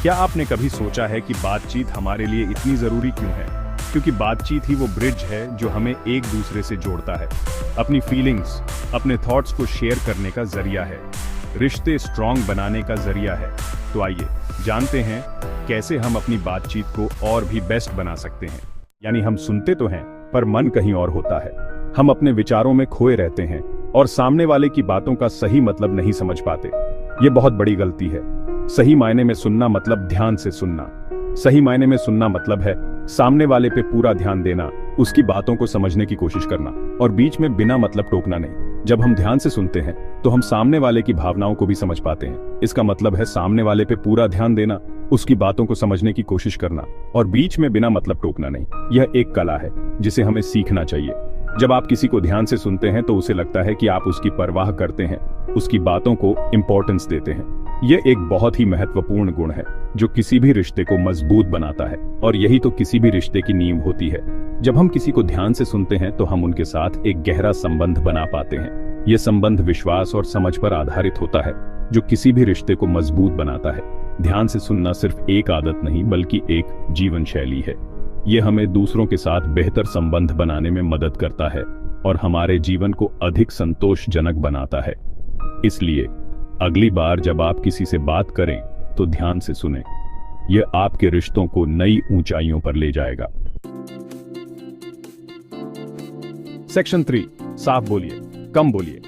क्या आपने कभी सोचा है कि बातचीत हमारे लिए इतनी जरूरी क्यों है? क्योंकि बातचीत ही वो ब्रिज है जो हमें एक दूसरे से जोड़ता है, अपनी फीलिंग्स, अपने थॉट्स को शेयर करने का जरिया है, रिश्ते स्ट्रॉन्ग बनाने का जरिया है। तो आइए जानते हैं कैसे हम अपनी बातचीत को और भी बेस्ट बना सकते हैं। यानी हम सुनते तो हैं पर मन कहीं और होता है। हम अपने विचारों में खोए रहते हैं और सामने वाले की बातों का सही मतलब नहीं समझ पाते। ये बहुत बड़ी गलती है। सही मायने में सुनना मतलब ध्यान से सुनना। सही मायने में सुनना मतलब है सामने वाले पे पूरा ध्यान देना, उसकी बातों को समझने की कोशिश करना और बीच में बिना मतलब टोकना नहीं। जब हम ध्यान से सुनते हैं तो हम सामने वाले की भावनाओं को भी समझ पाते हैं। इसका मतलब है सामने वाले पे पूरा ध्यान देना, उसकी बातों को समझने की कोशिश करना और बीच में बिना मतलब टोकना नहीं। यह एक कला है जिसे हमें सीखना चाहिए। जब आप किसी को ध्यान से सुनते हैं तो उसे लगता है कि आप उसकी परवाह करते हैं, उसकी बातों को इंपॉर्टेंस देते हैं। यह एक बहुत ही महत्वपूर्ण गुण है जो किसी भी रिश्ते को मजबूत बनाता है और यही तो किसी भी रिश्ते की नींव होती है। जब हम किसी को ध्यान से सुनते हैं तो हम उनके साथ एक गहरा संबंध बना पाते हैं। यह संबंध विश्वास और समझ पर आधारित होता है जो किसी भी रिश्ते को मजबूत बनाता है। ध्यान से सुनना सिर्फ एक आदत नहीं बल्कि एक जीवन शैली है। यह हमें दूसरों के साथ बेहतर संबंध बनाने में मदद करता है और हमारे जीवन को अधिक संतोषजनक बनाता है। इसलिए अगली बार जब आप किसी से बात करें तो ध्यान से सुनें। यह आपके रिश्तों को नई ऊंचाइयों पर ले जाएगा। सेक्शन 3, साफ बोलिए, कम बोलिए।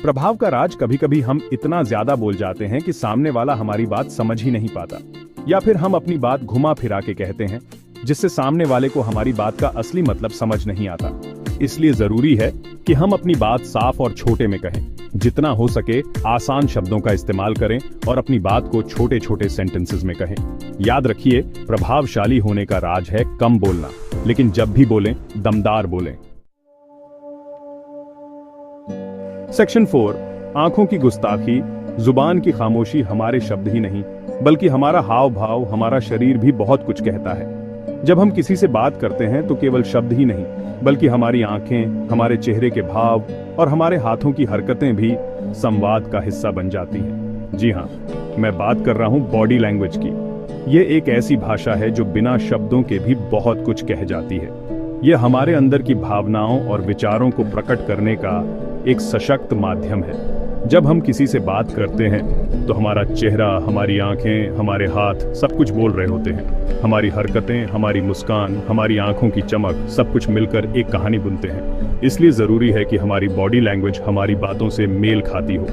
प्रभाव का राज कभी कभी हम इतना ज्यादा बोल जाते हैं कि सामने वाला हमारी बात समझ ही नहीं पाता, या फिर हम अपनी बात घुमा फिरा के कहते हैं जिससे सामने वाले को हमारी बात का असली मतलब समझ नहीं आता। इसलिए जरूरी है कि हम अपनी बात साफ और छोटे में कहें। जितना हो सके आसान शब्दों का इस्तेमाल करें और अपनी बात को छोटे छोटे सेंटेंसेस में कहें। याद रखिए, प्रभावशाली होने का राज है कम बोलना, लेकिन जब भी बोलें दमदार बोलें। सेक्शन 4, आंखों की गुस्ताखी। जुबान की खामोशी हमारे शब्द ही नहीं बल्कि हमारा हाव भाव, हमारा शरीर भी बहुत कुछ कहता है। जब हम किसी से बात करते हैं तो केवल शब्द ही नहीं बल्कि हमारी आंखें, हमारे चेहरे के भाव और हमारे हाथों की हरकतें भी संवाद का हिस्सा बन जाती हैं। जी हाँ, मैं बात कर रहा हूँ बॉडी लैंग्वेज की। ये एक ऐसी भाषा है जो बिना शब्दों के भी बहुत कुछ कह जाती है। यह हमारे अंदर की भावनाओं और विचारों को प्रकट करने का एक सशक्त माध्यम है। जब हम किसी से बात करते हैं तो हमारा चेहरा, हमारी आंखें, हमारे हाथ सब कुछ बोल रहे होते हैं। हमारी हरकतें, हमारी मुस्कान, हमारी आंखों की चमक सब कुछ मिलकर एक कहानी बुनते हैं। इसलिए जरूरी है कि हमारी बॉडी लैंग्वेज हमारी बातों से मेल खाती हो।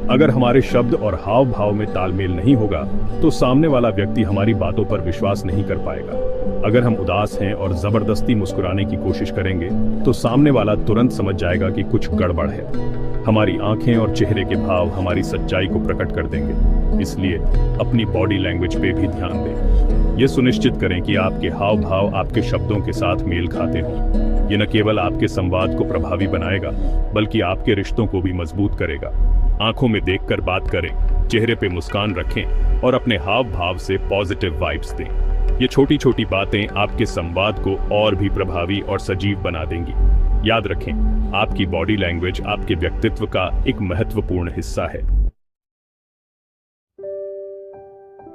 अगर हमारे शब्द और हाव भाव में तालमेल नहीं होगा तो सामने वाला व्यक्ति हमारी बातों पर विश्वास नहीं कर पाएगा। अगर हम उदास हैं और जबरदस्ती मुस्कुराने की कोशिश करेंगे तो सामने वाला तुरंत समझ जाएगा कि कुछ गड़बड़ है। हमारी आंखें और चेहरे के भाव हमारी सच्चाई को प्रकट कर देंगे। इसलिए अपनी बॉडी लैंग्वेज पे भी ध्यान दें। यह सुनिश्चित करें कि आपके हाव भाव आपके शब्दों के साथ मेल खाते हों। ये न केवल आपके संवाद को प्रभावी बनाएगा बल्कि आपके रिश्तों को भी मजबूत करेगा। आंखों में देखकर बात करें, चेहरे पे मुस्कान रखें और अपने हाव भाव से पॉजिटिव वाइब्स दें। ये छोटी छोटी बातें आपके संवाद को और भी प्रभावी और सजीव बना देंगी। याद रखें, आपकी बॉडी लैंग्वेज आपके व्यक्तित्व का एक महत्वपूर्ण हिस्सा है।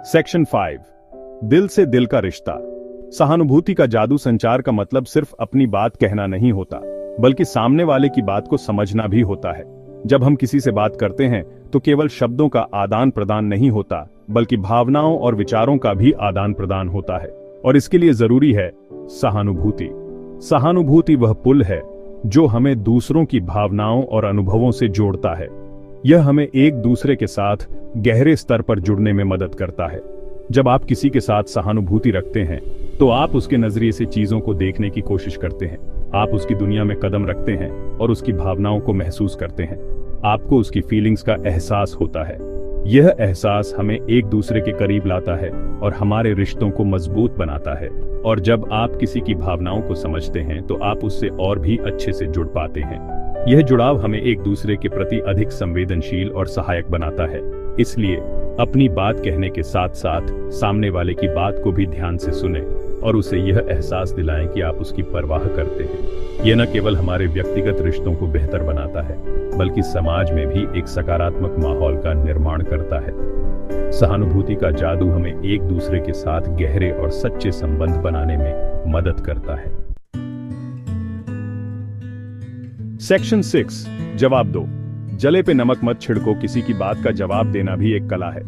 सेक्शन 5, दिल से दिल का रिश्ता। सहानुभूति का जादू संचार का मतलब सिर्फ अपनी बात कहना नहीं होता बल्कि सामने वाले की बात को समझना भी होता है। जब हम किसी से बात करते हैं तो केवल शब्दों का आदान प्रदान नहीं होता बल्कि भावनाओं और विचारों का भी आदान प्रदान होता है, और इसके लिए जरूरी है सहानुभूति। सहानुभूति वह पुल है जो हमें दूसरों की भावनाओं और अनुभवों से जोड़ता है। यह हमें एक दूसरे के साथ गहरे स्तर पर जुड़ने में मदद करता है। जब आप किसी के साथ सहानुभूति रखते हैं तो आप उसके नजरिए से चीजों को देखने की कोशिश करते हैं। आप उसकी दुनिया में कदम रखते हैं और उसकी भावनाओं को महसूस करते हैं। आपको उसकी फीलिंग्स का एहसास होता है। यह एहसास हमें एक दूसरे के करीब लाता है और हमारे रिश्तों को मजबूत बनाता है। और जब आप किसी की भावनाओं को समझते हैं तो आप उससे और भी अच्छे से जुड़ पाते हैं। यह जुड़ाव हमें एक दूसरे के प्रति अधिक संवेदनशील और सहायक बनाता है। इसलिए अपनी बात कहने के साथ साथ सामने वाले की बात को भी ध्यान से सुनें और उसे यह एहसास दिलाएं कि आप उसकी परवाह करते हैं। यह न केवल हमारे व्यक्तिगत रिश्तों को बेहतर बनाता है बल्कि समाज में भी एक सकारात्मक माहौल का निर्माण करता है। सहानुभूति का जादू हमें एक दूसरे के साथ गहरे और सच्चे संबंध बनाने में मदद करता है। सेक्शन 6, जवाब दो। जले पे नमक मत छिड़को, किसी की बात का जवाब देना भी एक कला है।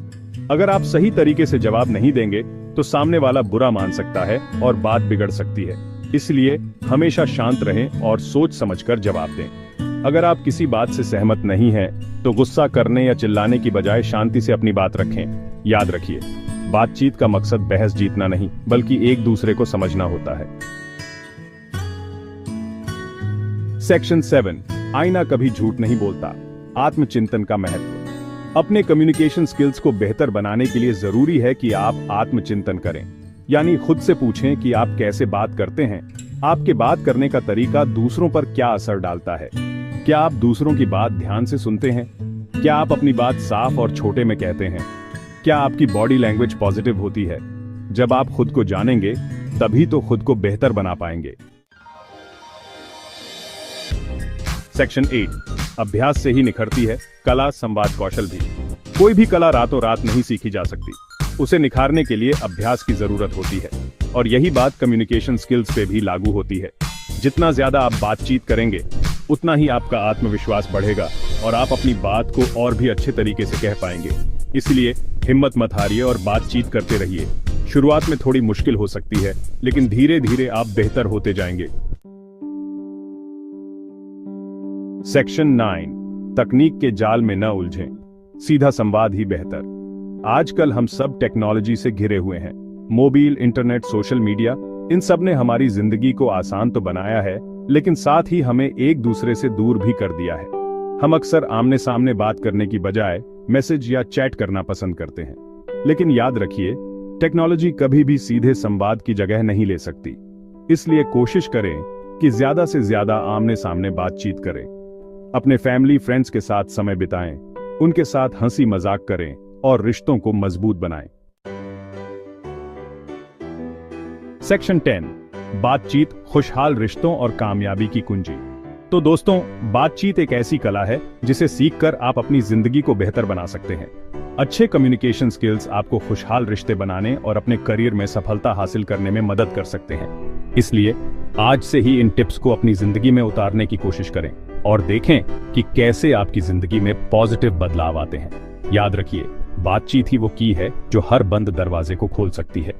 अगर आप सही तरीके से जवाब नहीं देंगे तो सामने वाला बुरा मान सकता है और बात बिगड़ सकती है। इसलिए हमेशा शांत रहें और सोच समझकर जवाब दें। अगर आप किसी बात से सहमत नहीं हैं तो गुस्सा करने या चिल्लाने की बजाय शांति से अपनी बात रखें। याद रखिए, बातचीत का मकसद बहस जीतना नहीं बल्कि एक दूसरे को समझना होता है। सेक्शन 7, आईना कभी झूठ नहीं बोलता। आत्मचिंतन का महत्व। अपने कम्युनिकेशन स्किल्स को बेहतर बनाने के लिए जरूरी है कि आप आत्मचिंतन करें, यानी खुद से पूछें कि आप कैसे बात करते हैं। आपके बात करने का तरीका दूसरों पर क्या असर डालता है? क्या आप दूसरों की बात ध्यान से सुनते हैं? क्या आप अपनी बात साफ और छोटे में कहते हैं? क्या आपकी बॉडी लैंग्वेज पॉजिटिव होती है? जब आप खुद को जानेंगे तभी तो खुद को बेहतर बना पाएंगे। सेक्शन 8, अभ्यास से ही निखरती है कला, संवाद कौशल भी। कोई भी कला रातों रात नहीं सीखी जा सकती। उसे निखारने के लिए अभ्यास की जरूरत होती है और यही बात कम्युनिकेशन स्किल्स पे भी लागू होती है। जितना ज्यादा आप बातचीत करेंगे उतना ही आपका आत्मविश्वास बढ़ेगा और आप अपनी बात को और भी अच्छे तरीके से कह पाएंगे। इसलिए हिम्मत मत हारिए और बातचीत करते रहिए। शुरुआत में थोड़ी मुश्किल हो सकती है, लेकिन धीरे धीरे आप बेहतर होते जाएंगे। सेक्शन 9, तकनीक के जाल में न उलझें, सीधा संवाद ही बेहतर। आजकल हम सब टेक्नोलॉजी से घिरे हुए हैं। मोबाइल, इंटरनेट, सोशल मीडिया, इन सब ने हमारी जिंदगी को आसान तो बनाया है, लेकिन साथ ही हमें एक दूसरे से दूर भी कर दिया है। हम अक्सर आमने सामने बात करने की बजाय मैसेज या चैट करना पसंद करते हैं। लेकिन याद रखिए, टेक्नोलॉजी कभी भी सीधे संवाद की जगह नहीं ले सकती। इसलिए कोशिश करें कि ज्यादा से ज्यादा आमने सामने बातचीत करें। अपने फैमिली फ्रेंड्स के साथ समय बिताएं, उनके साथ हंसी मजाक करें और रिश्तों को मजबूत बनाएं। सेक्शन 10, बातचीत खुशहाल रिश्तों और कामयाबी की कुंजी। तो दोस्तों, बातचीत एक ऐसी कला है जिसे सीखकर आप अपनी जिंदगी को बेहतर बना सकते हैं। अच्छे कम्युनिकेशन स्किल्स आपको खुशहाल रिश्ते बनाने और अपने करियर में सफलता हासिल करने में मदद कर सकते हैं। इसलिए आज से ही इन टिप्स को अपनी जिंदगी में उतारने की कोशिश करें और देखें कि कैसे आपकी जिंदगी में पॉजिटिव बदलाव आते हैं। याद रखिए, बातचीत ही वो की है जो हर बंद दरवाजे को खोल सकती है।